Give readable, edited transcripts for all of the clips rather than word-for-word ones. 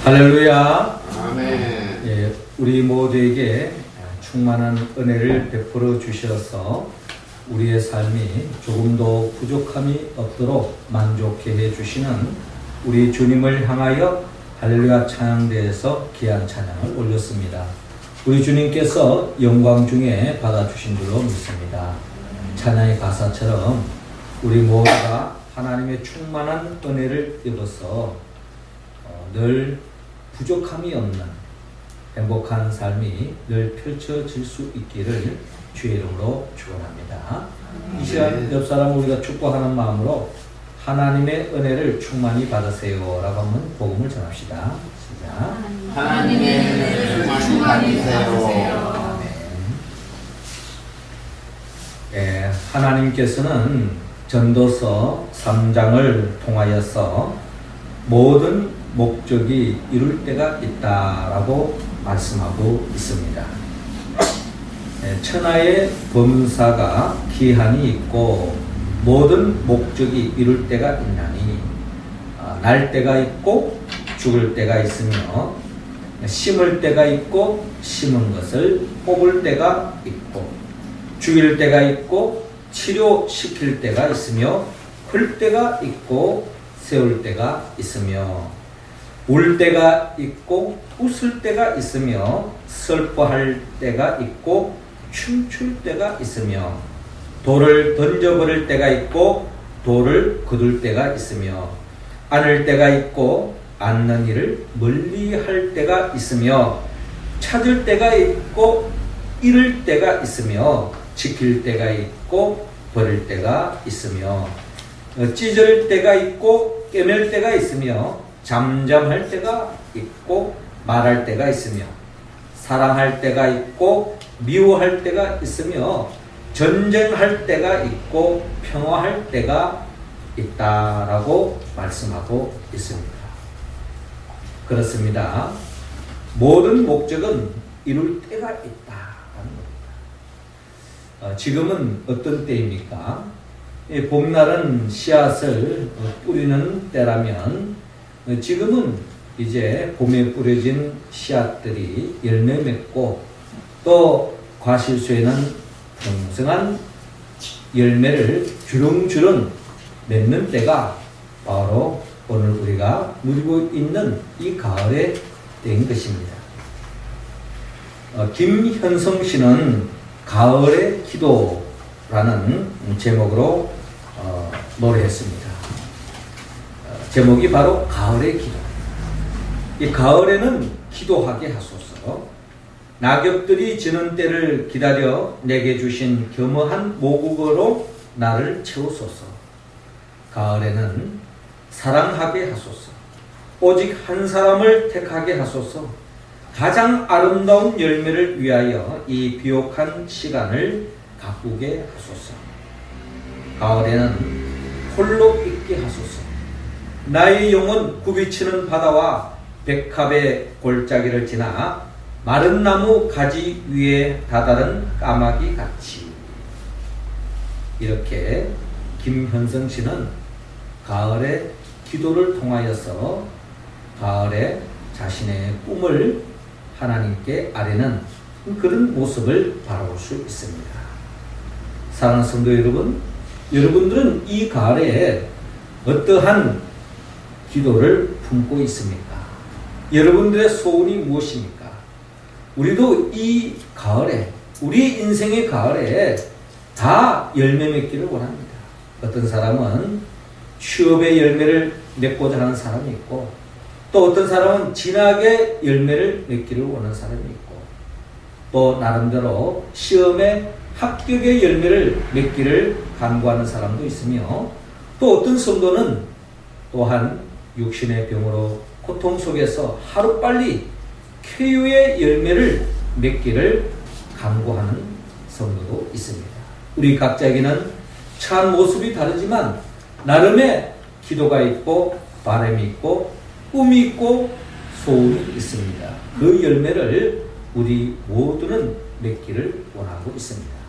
할렐루야. 아멘. 예, 우리 모두에게 충만한 은혜를 베풀어 주셔서 우리의 삶이 조금도 부족함이 없도록 만족해 해 주시는 우리 주님을 향하여 할렐루야 찬양대에서 귀한 찬양을 올렸습니다. 우리 주님께서 영광 중에 받아주신 줄로 믿습니다. 찬양의 가사처럼 우리 모두가 하나님의 충만한 은혜를 입어서 늘 부족함이 없는 행복한 삶이 늘 펼쳐질 수 있기를 주의 이름으로 축원합니다. 이 시간 옆 사람 우리가 축복하는 마음으로 하나님의 은혜를 충만히 받으세요 라고 한번 복음을 전합시다. 시작. 하나님의 은혜를 충만히 받으세요. 예, 하나님께서는 전도서 3장을 통하여서 모든 목적이 이룰 때가 있다라고 말씀하고 있습니다. 천하의 범사가 기한이 있고 모든 목적이 이룰 때가 있나니 날 때가 있고 죽을 때가 있으며 심을 때가 있고 심은 것을 뽑을 때가 있고 죽일 때가 있고 치료시킬 때가 있으며 클 때가 있고 세울 때가 있으며 울 때가 있고 웃을 때가 있으며 슬퍼할 때가 있고 춤출 때가 있으며 돌을 던져버릴 때가 있고 돌을 거둘 때가 있으며 안을 때가 있고 앉는 일을 멀리할 때가 있으며 찾을 때가 있고 잃을 때가 있으며 지킬 때가 있고 버릴 때가 있으며 찢을 때가 있고 깨맬 때가 있으며 잠잠할 때가 있고 말할 때가 있으며 사랑할 때가 있고 미워할 때가 있으며 전쟁할 때가 있고 평화할 때가 있다라고 말씀하고 있습니다. 그렇습니다. 모든 목적은 이룰 때가 있다라는 겁니다. 지금은 어떤 때입니까? 봄날은 씨앗을 뿌리는 때라면 지금은 이제 봄에 뿌려진 씨앗들이 열매 맺고 또 과실수에는 풍성한 열매를 주렁주렁 맺는 때가 바로 오늘 우리가 누리고 있는 이 가을의 때인 것입니다. 김현성 씨는 가을의 기도라는 제목으로 노래했습니다. 제목이 바로 가을의 기도. 이 가을에는 기도하게 하소서. 낙엽들이 지는 때를 기다려 내게 주신 겸허한 모국어로 나를 채우소서. 가을에는 사랑하게 하소서. 오직 한 사람을 택하게 하소서. 가장 아름다운 열매를 위하여 이 비옥한 시간을 가꾸게 하소서. 가을에는 홀로 있게 하소서. 나의 영혼 굽이치는 바다와 백합의 골짜기를 지나 마른 나무 가지 위에 다다른 까마귀 같이. 이렇게 김현성 씨는 가을의 기도를 통하여서 가을에 자신의 꿈을 하나님께 아뢰는 그런 모습을 바라볼 수 있습니다. 사랑하는 성도 여러분, 여러분들은 이 가을에 어떠한 기도를 품고 있습니까? 여러분들의 소원이 무엇입니까? 우리도 이 가을에, 우리 인생의 가을에 다 열매 맺기를 원합니다. 어떤 사람은 취업의 열매를 맺고자 하는 사람이 있고 또 어떤 사람은 진학의 열매를 맺기를 원하는 사람이 있고 또 나름대로 시험에 합격의 열매를 맺기를 간구하는 사람도 있으며 또 어떤 성도는 또한 육신의 병으로 고통 속에서 하루빨리 쾌유의 열매를 맺기를 간구하는 성도도 있습니다. 우리 각자에게는 참 모습이 다르지만 나름의 기도가 있고 바람이 있고 꿈이 있고 소원이 있습니다. 그 열매를 우리 모두는 맺기를 원하고 있습니다.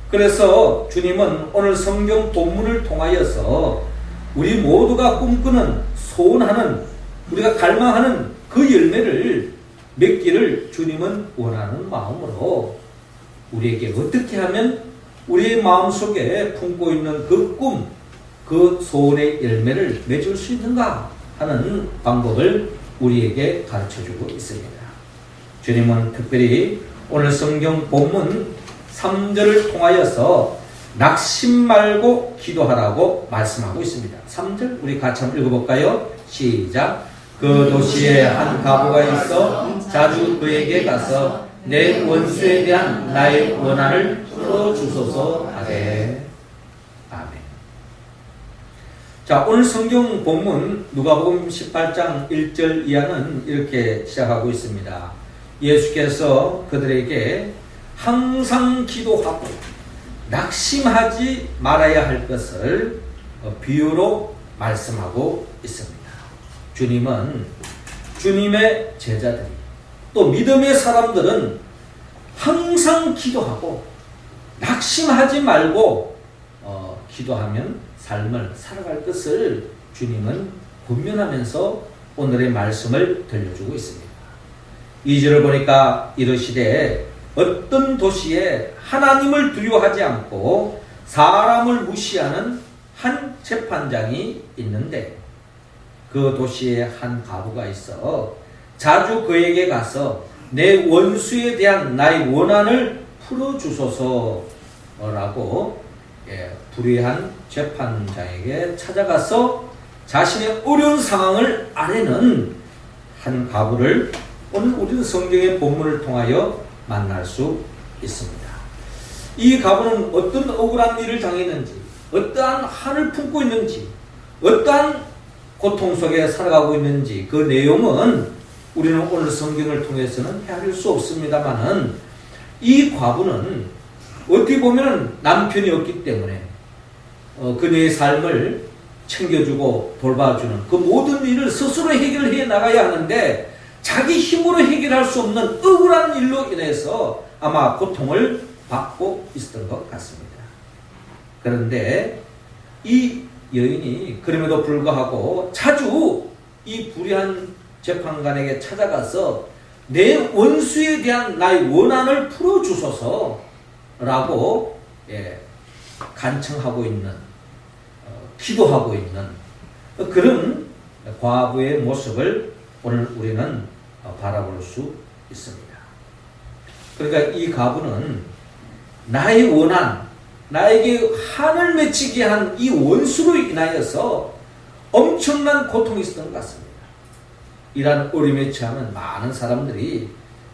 그래서 주님은 오늘 성경 본문을 통하여서 우리 모두가 꿈꾸는 소원하는 우리가 갈망하는 그 열매를 맺기를 주님은 원하는 마음으로 우리에게 어떻게 하면 우리의 마음속에 품고 있는 그 꿈, 그 소원의 열매를 맺을 수 있는가 하는 방법을 우리에게 가르쳐주고 있습니다. 주님은 특별히 오늘 성경 본문 3절을 통하여서 낙심 말고 기도하라고 말씀하고 있습니다. 3절 우리 같이 한번 읽어볼까요? 시작. 그 도시에 한 과부가 있어 자주 그에게 가서 내 원수에 대한 나의 원한을 풀어주소서 하되. 아멘. 자, 오늘 성경 본문 누가복음 18장 1절 이하는 이렇게 시작하고 있습니다. 예수께서 그들에게 항상 기도하고 낙심하지 말아야 할 것을 비유로 말씀하고 있습니다. 주님은 주님의 제자들이 또 믿음의 사람들은 항상 기도하고 낙심하지 말고 기도하면 삶을 살아갈 것을 주님은 권면하면서 오늘의 말씀을 들려주고 있습니다. 2절을 보니까 이르시되 어떤 도시에 하나님을 두려워하지 않고 사람을 무시하는 한 재판장이 있는데 그 도시에 한 과부가 있어 자주 그에게 가서 내 원수에 대한 나의 원한을 풀어주소서라고 불의한 재판장에게 찾아가서 자신의 어려운 상황을 아뢰는 한 과부를 오늘 우리는 성경의 본문을 통하여 만날 수 있습니다. 이 과부는 어떤 억울한 일을 당했는지, 어떠한 한을 품고 있는지, 어떠한 고통 속에 살아가고 있는지 그 내용은 우리는 오늘 성경을 통해서는 헤아릴 수 없습니다만은 이 과부는 어떻게 보면 남편이 없기 때문에 그녀의 삶을 챙겨주고 돌봐주는 그 모든 일을 스스로 해결해 나가야 하는데 자기 힘으로 해결할 수 없는 억울한 일로 인해서 아마 고통을 받고 있었던 것 같습니다. 그런데 이 여인이 그럼에도 불구하고 자주 이 불의한 재판관에게 찾아가서 내 원수에 대한 나의 원한을 풀어주소서라고 간청하고 있는, 기도하고 있는 그런 과부의 모습을 오늘 우리는 바라볼 수 있습니다. 그러니까 이 과부는 나의 원한, 나에게 한을 맺히게 한 이 원수로 인하여서 엄청난 고통이 있었던 것 같습니다. 이러한 어려움에 처하는 많은 사람들이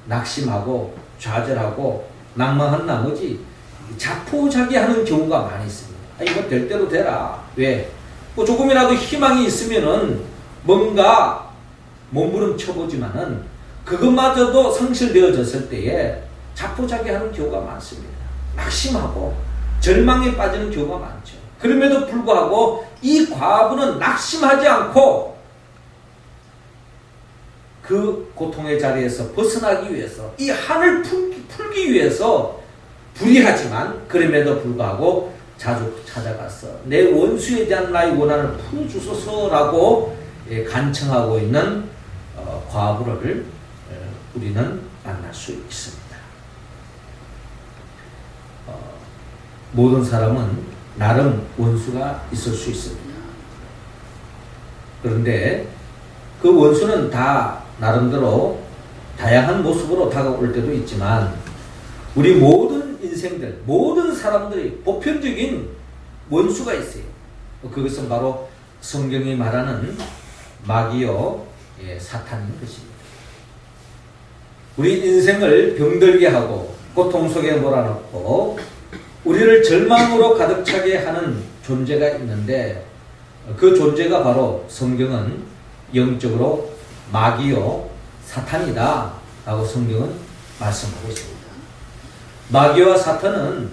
낙심하고 좌절하고 낭망한 나머지 자포자기하는 경우가 많이 있습니다. 이거 될 대로 되라. 왜? 뭐 조금이라도 희망이 있으면은 뭔가 몸부림쳐보지만은 그것마저도 상실되어졌을 때에 자포자기하는 경우가 많습니다. 낙심하고 절망에 빠지는 경우가 많죠. 그럼에도 불구하고 이 과부는 낙심하지 않고 그 고통의 자리에서 벗어나기 위해서 이 한을 풀기 위해서 불의하지만 그럼에도 불구하고 자주 찾아가서 내 원수에 대한 나의 원한을 풀어주소서라고 간청하고 있는 과부를 우리는 만날 수 있습니다. 모든 사람은 나름 원수가 있을 수 있습니다. 그런데 그 원수는 다 나름대로 다양한 모습으로 다가올 때도 있지만 우리 모든 인생들, 모든 사람들이 보편적인 원수가 있어요. 그것은 바로 성경이 말하는 마귀요 사탄인 것입니다. 우리 인생을 병들게 하고 고통 속에 몰아넣고 우리를 절망으로 가득 차게 하는 존재가 있는데 그 존재가 바로 성경은 영적으로 마귀요 사탄이다 라고 성경은 말씀하고 있습니다. 마귀와 사탄은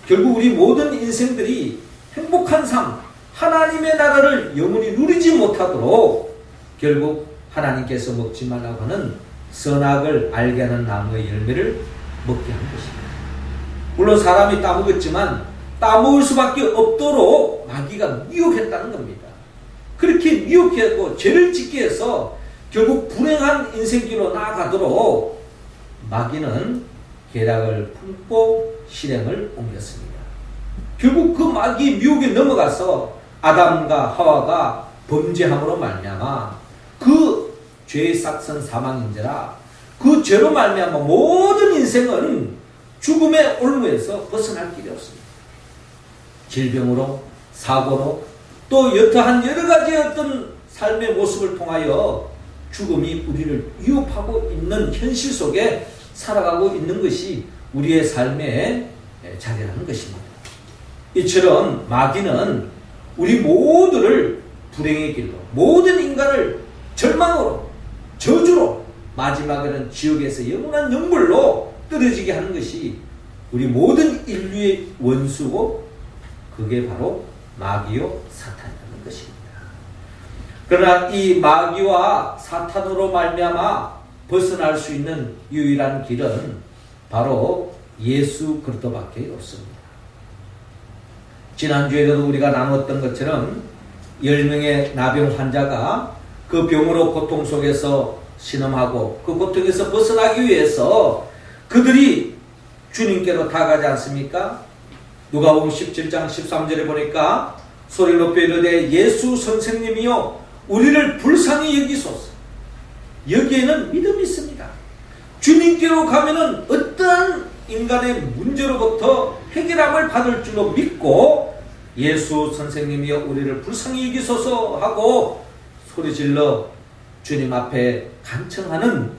결국 우리 모든 인생들이 행복한 삶, 하나님의 나라를 영원히 누리지 못하도록 결국 하나님께서 먹지 말라고 하는 선악을 알게 하는 나무의 열매를 먹게 한 것입니다. 물론 사람이 따먹었지만 따먹을 수밖에 없도록 마귀가 미혹했다는 겁니다. 그렇게 미혹하고 죄를 짓게 해서 결국 불행한 인생길로 나아가도록 마귀는 계략을 품고 실행을 옮겼습니다. 결국 그 마귀 미혹에 넘어가서 아담과 하와가 범죄함으로 말미암아 그 죄의 싹선 사망인지라 그 죄로 말미암아 모든 인생은 죽음의 올무에서 벗어날 길이 없습니다. 질병으로, 사고로, 또 여타한 여러 가지 어떤 삶의 모습을 통하여 죽음이 우리를 위협하고 있는 현실 속에 살아가고 있는 것이 우리의 삶의 자리라는 것입니다. 이처럼 마귀는 우리 모두를 불행의 길로, 모든 인간을 절망으로, 저주로, 마지막에는 지옥에서 영원한 영불로 떨어지게 하는 것이 우리 모든 인류의 원수고 그게 바로 마귀요 사탄이라는 것입니다. 그러나 이 마귀와 사탄으로 말미암아 벗어날 수 있는 유일한 길은 바로 예수 그리스도밖에 없습니다. 지난주에도 우리가 나눴던 것처럼 10명의 나병 환자가 그 병으로 고통 속에서 신음하고 그 고통에서 벗어나기 위해서 그들이 주님께로 다가가지 않습니까? 누가복음 17장 13절에 보니까 소리 높여 이르되 예수 선생님이여 우리를 불쌍히 여기소서. 여기에는 믿음이 있습니다. 주님께로 가면은 어떠한 인간의 문제로부터 해결함을 받을 줄로 믿고 예수 선생님이여 우리를 불쌍히 여기소서 하고 소리질러 주님 앞에 간청하는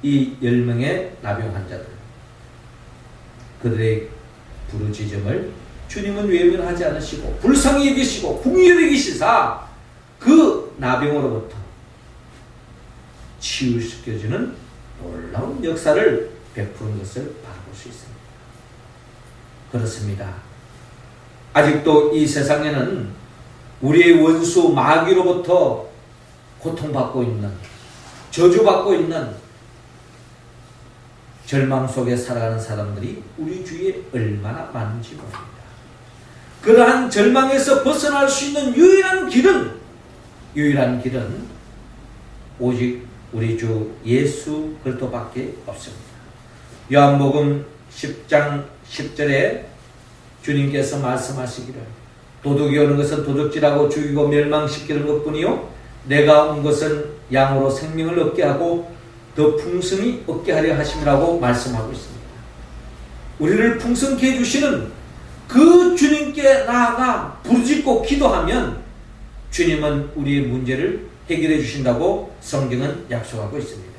이 10명의 나병 환자들, 그들의 부르짖음을 주님은 외면하지 않으시고 불쌍히 여기시고 긍휼히 여기시사 그 나병으로부터 치유시켜주는 놀라운 역사를 베푸는 것을 바라볼 수 있습니다. 그렇습니다. 아직도 이 세상에는 우리의 원수 마귀로부터 고통받고 있는, 저주받고 있는 절망 속에 살아가는 사람들이 우리 주위에 얼마나 많은지 모릅니다. 그러한 절망에서 벗어날 수 있는 유일한 길은 오직 우리 주 예수 그리스도밖에 없습니다. 요한복음 10장 10절에 주님께서 말씀하시기를 도둑이 오는 것은 도둑질하고 죽이고 멸망시키는 것뿐이요 내가 온 것은 양으로 생명을 얻게 하고 더 풍성히 얻게 하려 하심이라고 말씀하고 있습니다. 우리를 풍성케 해주시는 그 주님께 나아가 부르짖고 기도하면 주님은 우리의 문제를 해결해 주신다고 성경은 약속하고 있습니다.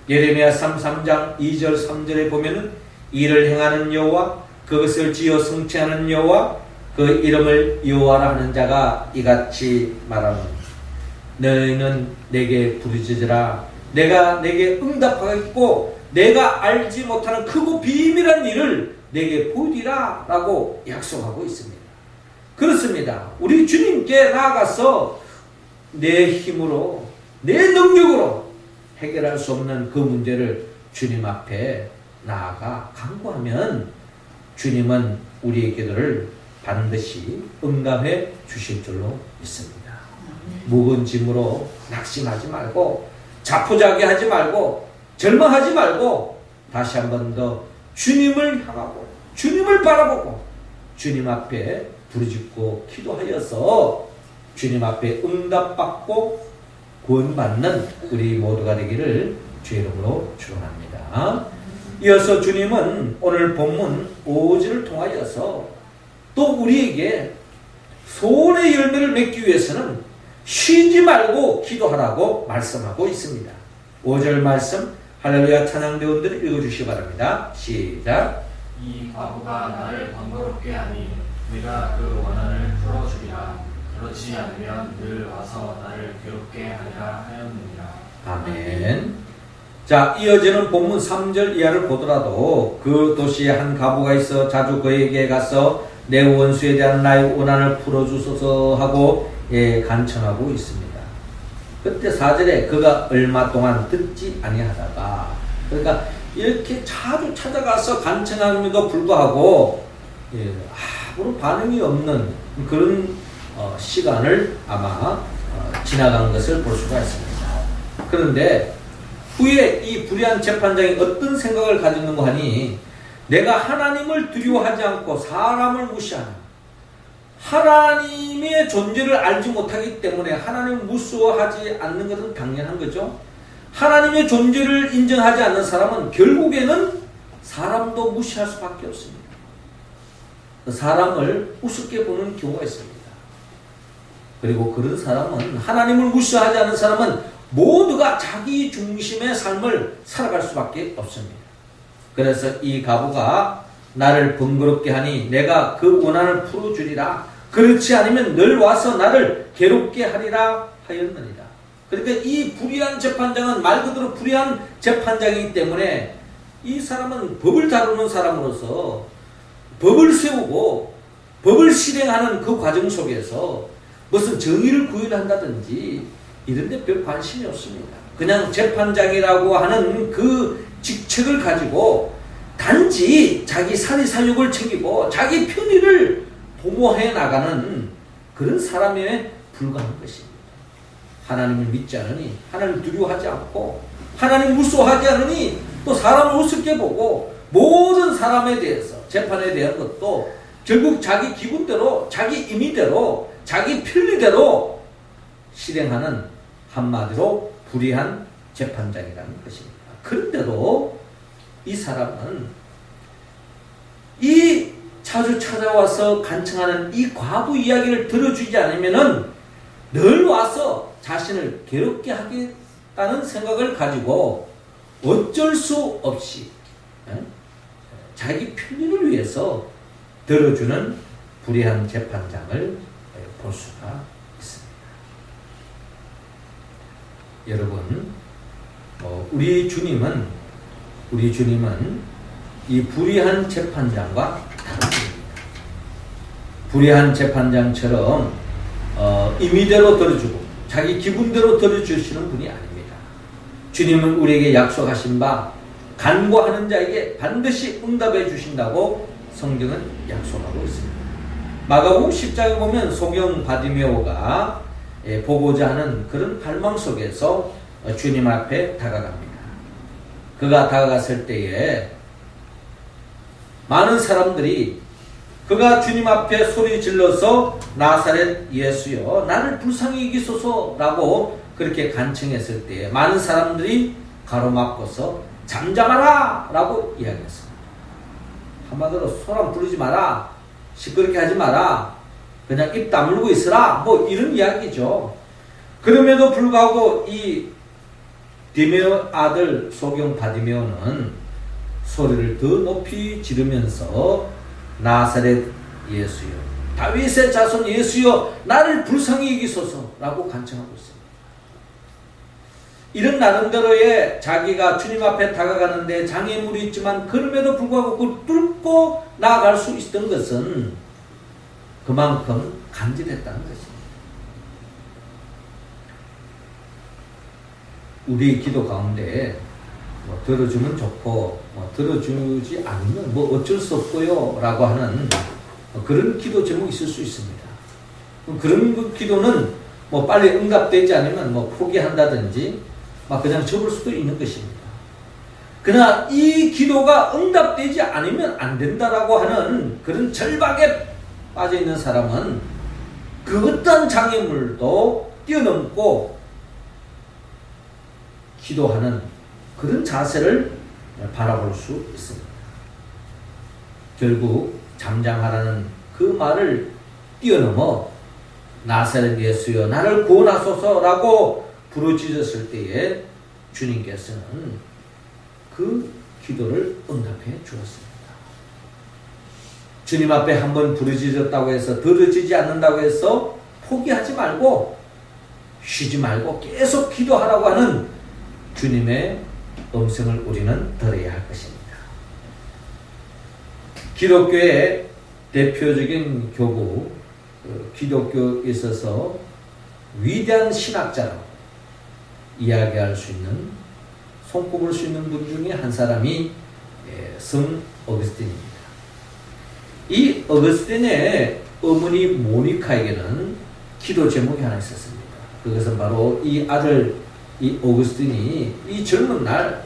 예레미야 33장 2절 3절에 보면은 이를 행하는 여호와 그것을 지어 성취하는 여호와 그 이름을 여호와라 하는 자가 이같이 말하노니 너희는 내게 부르짖으라 내가 내게 응답하겠고 내가 알지 못하는 크고 비밀한 일을 내게 보이리라 라고 약속하고 있습니다. 그렇습니다. 우리 주님께 나아가서 내 힘으로 내 능력으로 해결할 수 없는 그 문제를 주님 앞에 나아가 간구하면 주님은 우리의 기도를 반드시 응답해 주실 줄로 믿습니다. 무거운 짐으로 낙심하지 말고 자포자기하지 말고 절망하지 말고 다시 한 번 더 주님을 향하고 주님을 바라보고 주님 앞에 부르짖고 기도하여서 주님 앞에 응답받고 구원받는 우리 모두가 되기를 주의 이름으로 축원합니다. 이어서 주님은 오늘 본문 5절을 통하여서 또 우리에게 소원의 열매를 맺기 위해서는 쉬지 말고 기도하라고 말씀하고 있습니다. 5절 말씀 할렐루야 찬양대원들 읽어주시기 바랍니다. 시작. 이 과부가 나를 번거롭게 하니 네가 그 원한을 풀어주리라. 그렇지 않으면 늘 와서 나를 괴롭게 하리라 하였느니라. 아멘. 자, 이어지는 본문 3절 이하를 보더라도 그 도시에 한 과부가 있어 자주 그에게 가서 내 원수에 대한 나의 원한을 풀어주소서 하고 간청하고 있습니다. 그때 4절에 그가 얼마 동안 듣지 아니하다가, 그러니까 이렇게 자주 찾아가서 간청함에도 불구하고 아무런 반응이 없는 그런 시간을 아마 지나간 것을 볼 수가 있습니다. 그런데 후에 이 불의한 재판장이 어떤 생각을 가졌는가 하니 내가 하나님을 두려워하지 않고 사람을 무시하는 하나님의 존재를 알지 못하기 때문에 하나님을 무서워하지 않는 것은 당연한 거죠. 하나님의 존재를 인정하지 않는 사람은 결국에는 사람도 무시할 수밖에 없습니다. 사람을 우습게 보는 경우가 있습니다. 그리고 그런 사람은 하나님을 무시하지 않는 사람은 모두가 자기 중심의 삶을 살아갈 수밖에 없습니다. 그래서 이 과부가 나를 번거롭게 하니 내가 그 원한을 풀어주리라. 그렇지 않으면 늘 와서 나를 괴롭게 하리라 하였느니라. 그러니까 이 불의한 재판장은 말 그대로 불의한 재판장이기 때문에 이 사람은 법을 다루는 사람으로서 법을 세우고 법을 실행하는 그 과정 속에서 무슨 정의를 구현한다든지 이런 데 별 관심이 없습니다. 그냥 재판장이라고 하는 그 직책을 가지고 단지 자기 사리사욕을 챙기고 자기 편의를 도모해 나가는 그런 사람에 불과한 것입니다. 하나님을 믿지 않으니 하나님을 두려워하지 않고 하나님을 무서워하지 않으니 또 사람을 우습게 보고 모든 사람에 대해서 재판에 대한 것도 결국 자기 기분대로 자기 임의대로 자기 편리대로 실행하는 한마디로 불의한 재판장이라는 것입니다. 그런데도 이 사람은 이 자주 찾아와서 간청하는 이 과부 이야기를 들어주지 않으면은 늘 와서 자신을 괴롭게 하겠다는 생각을 가지고 어쩔 수 없이 자기 편의를 위해서 들어주는 불의한 재판장을 볼 수가 있습니다. 여러분, 우리 주님은 이 불의한 재판장과 다릅니다. 불의한 재판장처럼 임의대로 들어주고 자기 기분대로 들어주시는 분이 아닙니다. 주님은 우리에게 약속하신 바 간구하는 자에게 반드시 응답해 주신다고 성경은 약속하고 있습니다. 마가복음 10장에 보면 소경 바디메오가 보고자 하는 그런 갈망 속에서 주님 앞에 다가갑니다. 그가 다가갔을 때에 많은 사람들이 그가 주님 앞에 소리 질러서 나사렛 예수여 나를 불쌍히 여기소서라고 그렇게 간청했을 때에 많은 사람들이 가로막고서 잠잠하라 라고 이야기했습니다. 한마디로 소란 부르지 마라, 시끄럽게 하지 마라, 그냥 입 다물고 있으라, 뭐 이런 이야기죠. 그럼에도 불구하고 이 디메오 아들 소경 바디메오는 소리를 더 높이 지르면서 나사렛 예수여 다윗의 자손 예수여 나를 불쌍히 여기소서라고 간청하고 있습니다. 이런 나름대로의 자기가 주님 앞에 다가가는데 장애물이 있지만 그럼에도 불구하고 그걸 뚫고 나아갈 수 있었던 것은 그만큼 간절했다는 것입니다. 우리 기도 가운데 들어주면 좋고 들어주지 않으면 어쩔 수 없고요 라고 하는 그런 기도 제목이 있을 수 있습니다. 그런 기도는 빨리 응답되지 않으면 포기한다든지 그냥 접을 수도 있는 것입니다. 그러나 이 기도가 응답되지 않으면 안 된다라고 하는 그런 절박에 빠져 있는 사람은 그 어떤 장애물도 뛰어넘고 기도하는 그런 자세를 바라볼 수 있습니다. 결국 잠잠하라는 그 말을 뛰어넘어 나사렛 예수여 나를 구원하소서라고 부르짖었을 때에 주님께서는 그 기도를 응답해 주었습니다. 주님 앞에 한번 부르짖었다고 해서 들어지지 않는다고 해서 포기하지 말고 쉬지 말고 계속 기도하라고 하는 주님의 음성을 우리는 들어야 할 것입니다. 기독교의 대표적인 교부, 기독교에 있어서 위대한 신학자라고 이야기할 수 있는, 손꼽을 수 있는 분 중에 한 사람이 성 어거스틴입니다. 이 어거스틴의 어머니 모니카에게는 기도 제목이 하나 있었습니다. 그것은 바로 이 아들 이 오거스틴이 이 젊은 날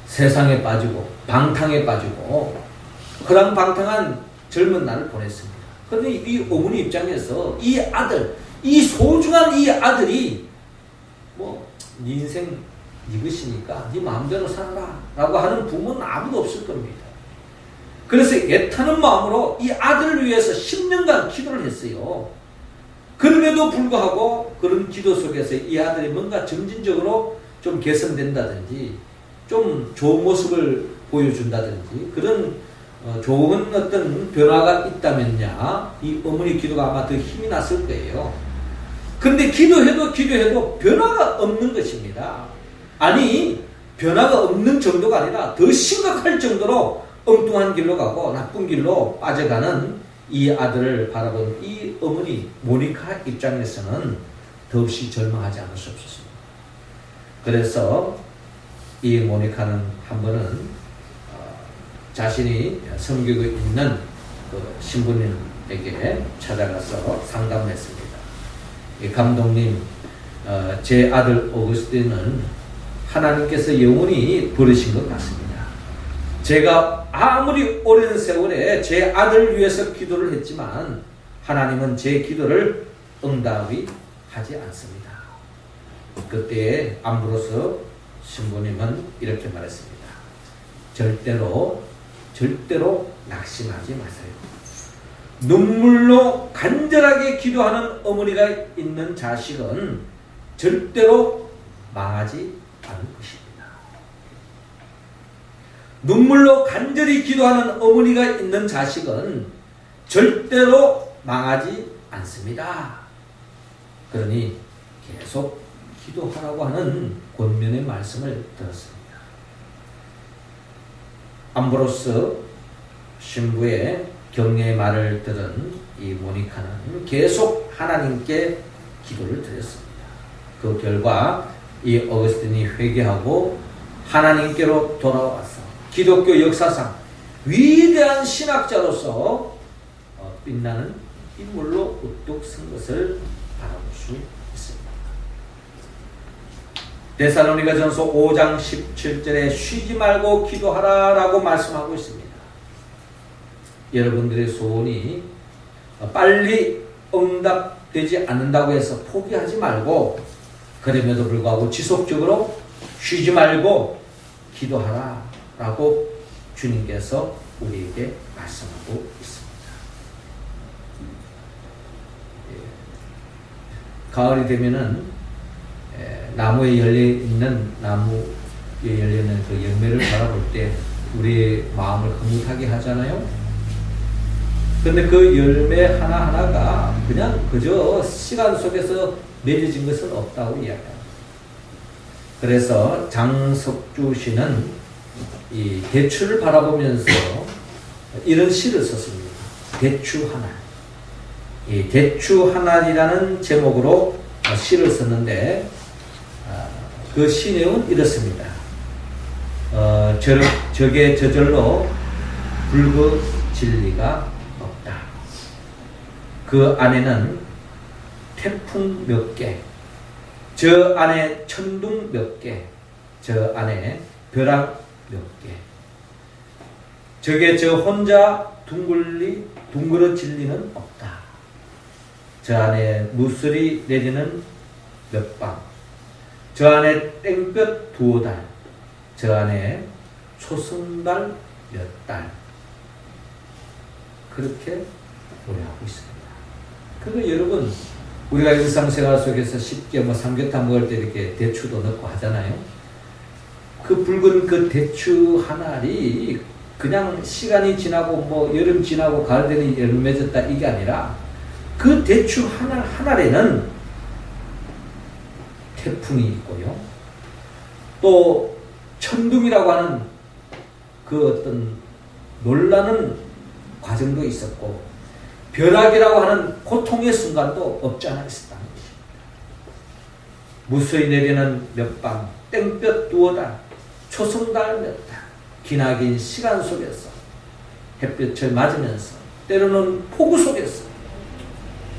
세상에 빠지고 방탕에 빠지고 허랑방탕한 젊은 날을 보냈습니다. 그런데 이 어머니 입장에서 이 아들, 이 소중한 이 아들이 뭐 네 인생 이것이니까 네 마음대로 살아라 라고 하는 부모는 아무도 없을 겁니다. 그래서 애타는 마음으로 이 아들을 위해서 10년간 기도를 했어요. 그럼에도 불구하고 그런 기도 속에서 이 아들이 뭔가 점진적으로 좀 개선된다든지 좀 좋은 모습을 보여준다든지 그런 좋은 어떤 변화가 있다면야 이 어머니 기도가 아마 더 힘이 났을 거예요. 근데 기도해도 변화가 없는 것입니다. 아니 변화가 없는 정도가 아니라 더 심각할 정도로 엉뚱한 길로 가고 나쁜 길로 빠져가는 이 아들을 바라본 이 어머니 모니카 입장에서는 더없이 절망하지 않을 수 없었습니다. 그래서 이 모니카는 한 번은 자신이 섬기고 있는 그 신부님에게 찾아가서 상담을 했습니다. 이 감독님, 제 아들 오거스틴은 하나님께서 영원히 버리신 것 같습니다. 제가 아무리 오랜 세월에 제 아들을 위해서 기도를 했지만 하나님은 제 기도를 응답이 하지 않습니다. 그때 암브로스 신부님은 이렇게 말했습니다. 절대로 낙심하지 마세요. 눈물로 간절하게 기도하는 어머니가 있는 자식은 절대로 망하지 않을 것입니다. 눈물로 간절히 기도하는 어머니가 있는 자식은 절대로 망하지 않습니다. 그러니 계속 기도하라고 하는 권면의 말씀을 들었습니다. 암브로스 신부의 격려의 말을 들은 이 모니카는 계속 하나님께 기도를 드렸습니다. 그 결과 이 어거스틴이 회개하고 하나님께로 돌아와서 기독교 역사상 위대한 신학자로서 빛나는 인물로 우뚝 선 것을 바라볼 수 있습니다. 데살로니가전서 5장 17절에 쉬지 말고 기도하라 라고 말씀하고 있습니다. 여러분들의 소원이 빨리 응답되지 않는다고 해서 포기하지 말고 그럼에도 불구하고 지속적으로 쉬지 말고 기도하라 라고 주님께서 우리에게 말씀하고 있습니다. 가을이 되면은 나무에 열려있는 그 열매를 바라볼 때 우리의 마음을 흐뭇하게 하잖아요. 근데 그 열매 하나하나가 그냥 그저 시간 속에서 맺어진 것은 없다고 이야기합니다. 그래서 장석주 씨는 이 대추를 바라보면서 이런 시를 썼습니다. 대추 하나. 이 대추 하나이라는 제목으로 시를 썼는데 그 시 내용은 이렇습니다. 적의 저절로 불거질 리가 없다. 그 안에는 태풍 몇 개, 저 안에 천둥 몇 개, 저 안에 벼락 몇 개. 적에 저 혼자 둥그러질 리는 없다. 저 안에 무슬이 내리는 몇 방, 저 안에 땡볕 두어 달, 저 안에 초승달 몇 달. 그렇게 노래하고 있습니다. 그거 여러분, 우리가 일상생활 속에서 쉽게 삼계탕 먹을 때 이렇게 대추도 넣고 하잖아요. 그 붉은 그 대추 하나리 그냥 시간이 지나고 여름 지나고 가을 되니 여름 맺었다 이게 아니라 그 대추 하나에는 태풍이 있고요. 또 천둥이라고 하는 그 어떤 놀라는 과정도 있었고 벼락이라고 하는 고통의 순간도 없지 않아 있었다는 것입니다. 무수히 내리는 몇 방, 땡볕 두어 달, 초승달 몇 달, 기나긴 시간 속에서 햇볕을 맞으면서 때로는 폭우 속에서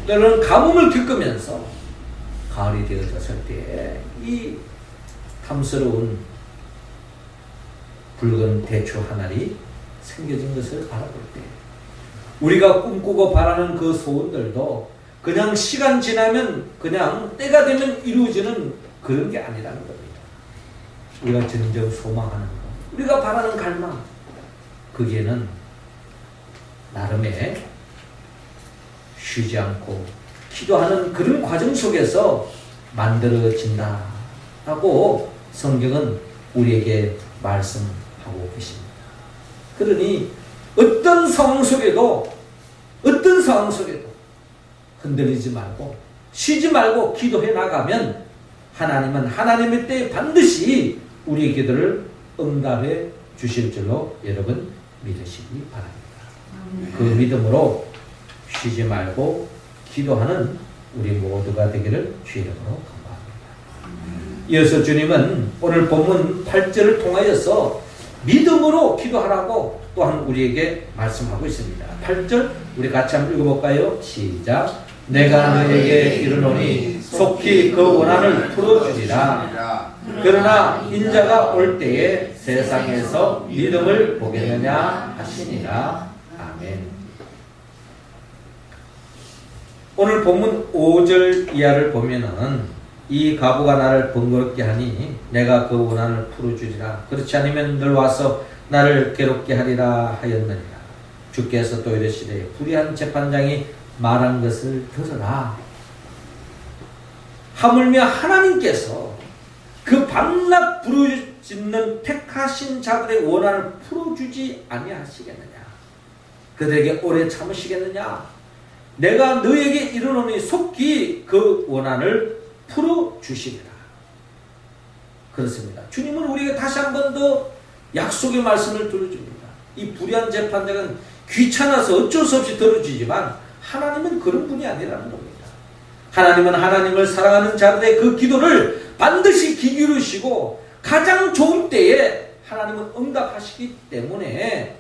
때로는 가뭄을 겪으면서 가을이 되어졌을 때 이 탐스러운 붉은 대추 하나리 생겨진 것을 바라볼 때 우리가 꿈꾸고 바라는 그 소원들도 그냥 시간 지나면 그냥 때가 되면 이루어지는 그런 게 아니라는 겁니다. 우리가 진정 소망하는 것, 우리가 바라는 갈망, 거기에는 나름의 쉬지 않고 기도하는 그런 과정 속에서 만들어진다라고 성경은 우리에게 말씀하고 계십니다. 그러니 어떤 상황 속에도 흔들리지 말고 쉬지 말고 기도해 나가면 하나님은 하나님의 때에 반드시 우리의 기도를 응답해 주실 줄로 여러분 믿으시기 바랍니다. 그 믿음으로 쉬지 말고 기도하는 우리 모두가 되기를 주의 이름으로 간구합니다. 이어서 주님은 오늘 본문 8절을 통하여서 믿음으로 기도하라고 또한 우리에게 말씀하고 있습니다. 8절 우리 같이 한번 읽어볼까요? 시작. 내가 너에게 이르노니 속히 그 원한을 풀어주리라. 그러나 인자가 올 때에 세상에서 믿음을 보겠느냐 하시니라. 아멘. 오늘 본문 5절 이하를 보면은 이 과부가 나를 번거롭게 하니 내가 그 원한을 풀어주리라. 그렇지 않으면 늘 와서 나를 괴롭게 하리라 하였느니라. 주께서 또 이르시되 불의한 재판장이 말한 것을 들으라. 하물며 하나님께서 그 밤낮 부르짖는 택하신 자들의 원한을 풀어주지 아니하시겠느냐? 그들에게 오래 참으시겠느냐? 내가 너에게 이르노니 속히 그 원한을 풀어주시리라. 그렇습니다. 주님은 우리에게 다시 한 번 더 약속의 말씀을 들어줍니다. 이 불의한 재판장은 귀찮아서 어쩔 수 없이 들어주지만 하나님은 그런 분이 아니라는 겁니다. 하나님은 하나님을 사랑하는 자들의 그 기도를 반드시 귀 기울이시고 가장 좋은 때에 하나님은 응답하시기 때문에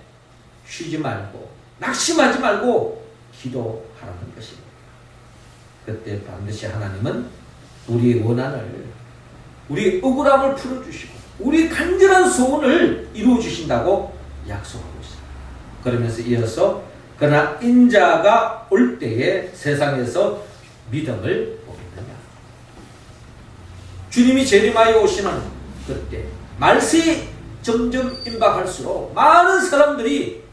쉬지 말고 낙심하지 말고 기도하라는 것입니다. 그때 반드시 하나님은 우리의 원한을, 우리의 억울함을 풀어주시고 우리의 간절한 소원을 이루어주신다고 약속하고 있습니다. 그러면서 이어서 그러나 인자가 올 때에 세상에서 믿음을 보겠느냐. 주님이 재림하여 오시는 그때 말세에 점점 임박할수록 많은 사람들이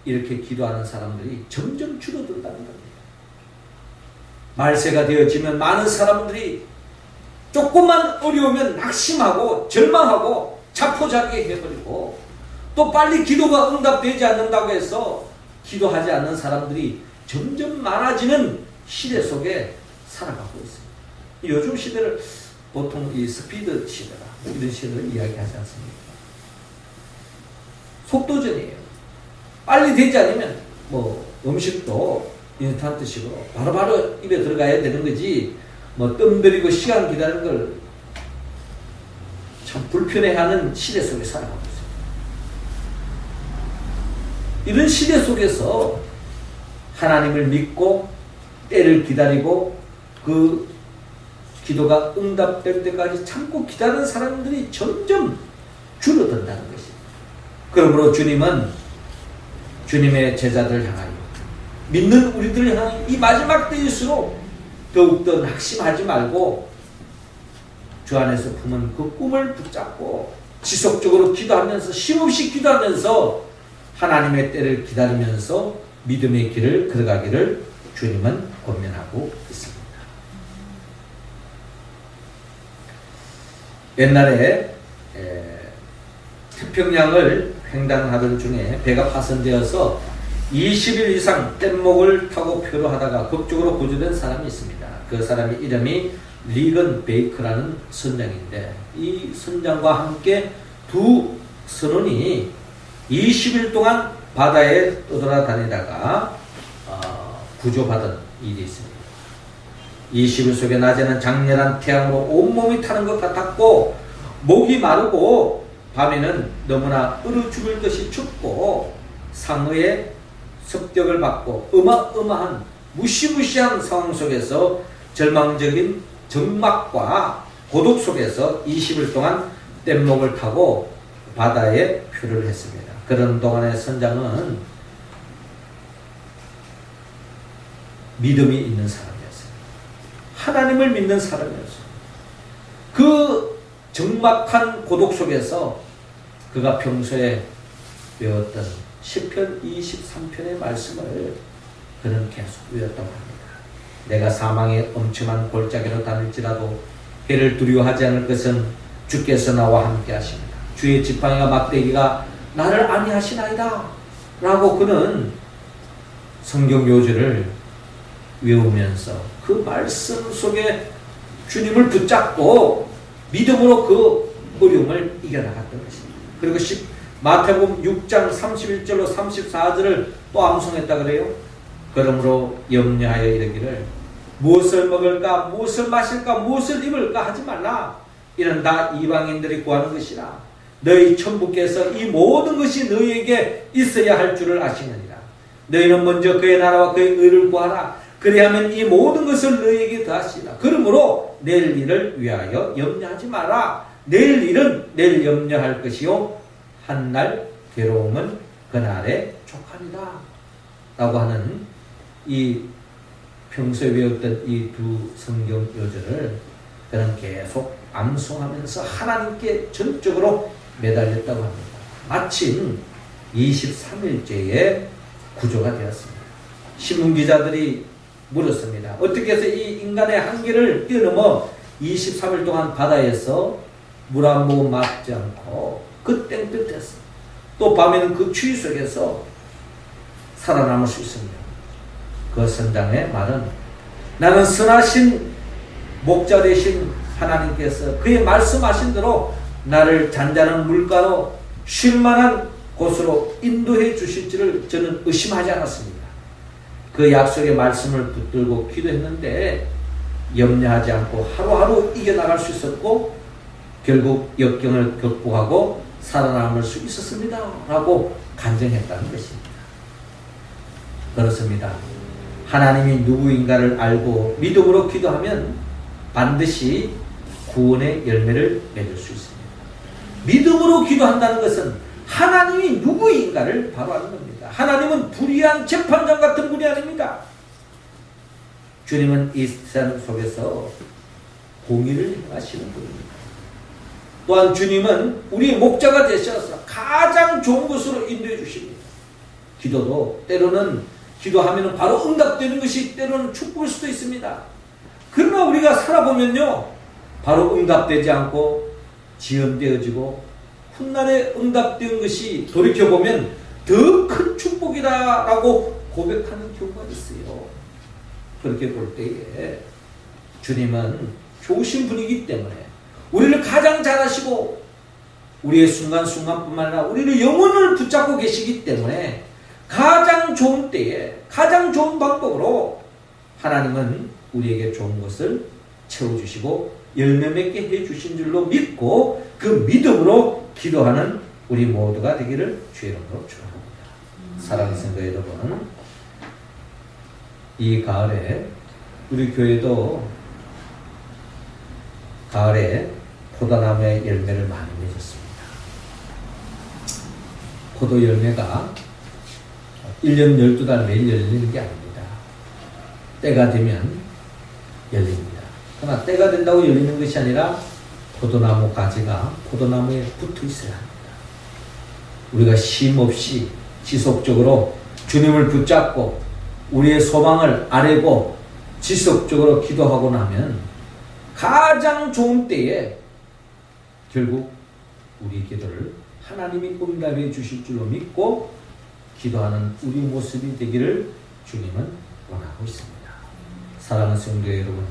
이렇게 기도하는 사람들이 점점 줄어든다는 겁니다. 말세가 되어지면 많은 사람들이 조금만 어려우면 낙심하고 절망하고 자포자기 해버리고 또 빨리 기도가 응답되지 않는다고 해서 기도하지 않는 사람들이 점점 많아지는 시대 속에 살아가고 있습니다. 요즘 시대를 보통 이 스피드 시대라 이런 시대를 이야기하지 않습니까? 속도전이에요. 빨리 되지 않으면 뭐 음식도 인스턴트식으로 바로바로 입에 들어가야 되는 거지 뭐 뜸 들이고 시간 기다리는 걸 참 불편해하는 시대 속에 살아가고 있습니다. 이런 시대 속에서 하나님을 믿고 때를 기다리고 그 기도가 응답될 때까지 참고 기다리는 사람들이 점점 줄어든다는 것입니다. 그러므로 주님은 주님의 제자들을 향하여 믿는 우리들을 향하여 이 마지막 때일수록 더욱더 낙심하지 말고 주 안에서 품은 그 꿈을 붙잡고 지속적으로 기도하면서 쉼없이 기도하면서 하나님의 때를 기다리면서 믿음의 길을 걸어가기를 주님은 권면하고 있습니다. 옛날에 태평양을 횡단하던 중에 배가 파손되어서 20일 이상 뗏목을 타고 표류하다가 극적으로 구조된 사람이 있습니다. 그 사람의 이름이 리건 베이커라는 선장인데 이 선장과 함께 두 선원이 20일 동안 바다에 떠돌아다니다가 구조받은 일이 있습니다. 20일 속에 낮에는 장렬한 태양으로 온몸이 타는 것 같았고 목이 마르고 밤에는 너무나 얼어 죽을 듯이 춥고 상어의 습격을 받고 어마어마한 무시무시한 상황 속에서 절망적인 적막과 고독 속에서 20일 동안 뗏목을 타고 바다에 표를 했습니다. 그런 동안에 선장은 믿음이 있는 사람이었어요. 하나님을 믿는 사람이었어요. 그 적막한 고독 속에서 그가 평소에 외웠던 시편 23편의 말씀을 그는 계속 외웠다고 합니다. 내가 사망의 엄청난 골짜기로 다닐지라도 해를 두려워하지 않을 것은 주께서 나와 함께 하십니다. 주의 지팡이가 막대기가 나를 안위하시나이다 라고 그는 성경 요절을 외우면서 그 말씀 속에 주님을 붙잡고 믿음으로 그 어려움을 이겨나갔던 것입니다. 그리고 마태복음 6장 31절로 34절을 또 암송했다 그래요. 그러므로 염려하여 이르기를 무엇을 먹을까 무엇을 마실까 무엇을 입을까 하지 말라. 이는 다 이방인들이 구하는 것이라. 너희 천부께서 이 모든 것이 너희에게 있어야 할 줄을 아시느니라. 너희는 먼저 그의 나라와 그의 의를 구하라. 그리하면 이 모든 것을 너희에게 더하시라. 그러므로 내일 일을 위하여 염려하지 마라. 내일 일은 내일 염려할 것이요 한날 괴로움은 그날에 족하니라 라고 하는 이 평소에 외웠던 이 두 성경 요절을 그는 계속 암송하면서 하나님께 전적으로 매달렸다고 합니다. 마침 23일째에 구조가 되었습니다. 신문기자들이 물었습니다. 어떻게 해서 이 인간의 한계를 뛰어넘어 23일 동안 바다에서 물 한 모금 맞지 않고 그 땡볕에서 또 밤에는 그 추위 속에서 살아남을 수 있습니다. 그 선장의 말은 나는 선하신 목자 되신 하나님께서 그의 말씀하신 대로 나를 잔잔한 물가로 쉴만한 곳으로 인도해 주실지를 저는 의심하지 않았습니다. 그 약속의 말씀을 붙들고 기도했는데 염려하지 않고 하루하루 이겨나갈 수 있었고 결국 역경을 극복하고 살아남을 수 있었습니다 라고 간증했다는 것입니다. 그렇습니다. 하나님이 누구인가를 알고 믿음으로 기도하면 반드시 구원의 열매를 맺을 수 있습니다. 믿음으로 기도한다는 것은 하나님이 누구인가를 바로 아는 겁니다. 하나님은 불의한 재판장 같은 분이 아닙니다. 주님은 이 세상 속에서 공의를 행하시는 분입니다. 또한 주님은 우리의 목자가 되셔서 가장 좋은 곳으로 인도해 주십니다. 기도도 때로는 기도하면 바로 응답되는 것이 때로는 축복일 수도 있습니다. 그러나 우리가 살아보면요 바로 응답되지 않고 지연되어지고 훗날에 응답된 것이 돌이켜보면 더 큰 축복이다라고 고백하는 경우가 있어요. 그렇게 볼 때에 주님은 좋으신 분이기 때문에 우리를 가장 잘 아시고 우리의 순간순간뿐만 아니라 우리를 영혼을 붙잡고 계시기 때문에 가장 좋은 때에 가장 좋은 방법으로 하나님은 우리에게 좋은 것을 채워주시고 열매 맺게 해주신 줄로 믿고 그 믿음으로 기도하는 우리 모두가 되기를 주의 이름으로 축원합니다. 사랑하는 성도 여러분, 이 가을에 우리 교회도 가을에 포도나무의 열매를 많이 맺었습니다. 포도 열매가 1년 12달 매일 열리는 게 아닙니다. 때가 되면 열립니다. 그러나 때가 된다고 열리는 것이 아니라 포도나무 가지가 포도나무에 붙어 있어야 합니다. 우리가 쉼없이 지속적으로 주님을 붙잡고 우리의 소망을 아뢰고 지속적으로 기도하고 나면 가장 좋은 때에 결국 우리 기도를 하나님이 응답해 주실 줄로 믿고 기도하는 우리 모습이 되기를 주님은 원하고 있습니다. 사랑하는 성도 여러분,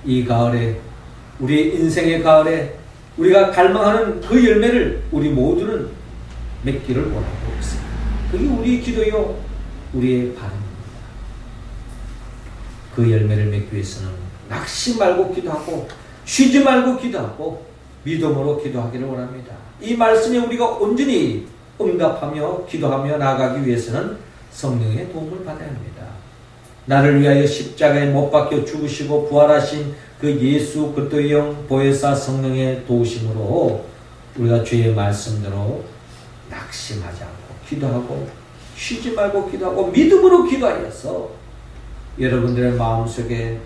이 가을에 우리의 인생의 가을에 우리가 갈망하는 그 열매를 우리 모두는 맺기를 원하고 있습니다. 그게 우리의 기도요 우리의 바람입니다. 그 열매를 맺기 위해서는 낙심 말고 기도하고 쉬지 말고 기도하고 믿음으로 기도하기를 원합니다. 이 말씀에 우리가 온전히 응답하며 기도하며 나아가기 위해서는 성령의 도움을 받아야 합니다. 나를 위하여 십자가에 못 박혀 죽으시고 부활하신 그 예수 그리스도의 영 보혜사 성령의 도우심으로 우리가 주의 말씀대로 낙심하지 않고 기도하고 쉬지 말고 기도하고 믿음으로 기도하여서 여러분들의 마음속에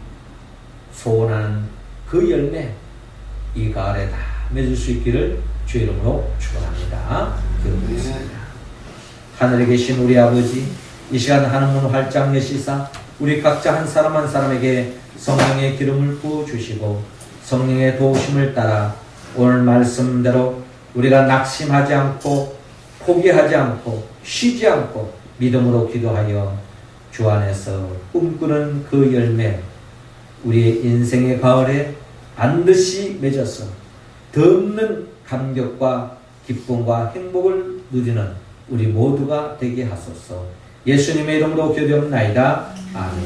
소원하는 그 열매 이 가을에 다 맺을 수 있기를 주의 이름으로 축원합니다. 기도드리겠습니다. 하늘에 계신 우리 아버지, 이 시간 하늘문 활짝 여시사 우리 각자 한 사람 한 사람에게 성령의 기름을 부어주시고 성령의 도우심을 따라 오늘 말씀대로 우리가 낙심하지 않고 포기하지 않고 쉬지 않고 믿음으로 기도하여 주 안에서 꿈꾸는 그 열매 우리의 인생의 가을에 반드시 맺어서 더 없는 감격과 기쁨과 행복을 누리는 우리 모두가 되게 하소서. 예수님의 이름으로 기도합나이다. 아멘.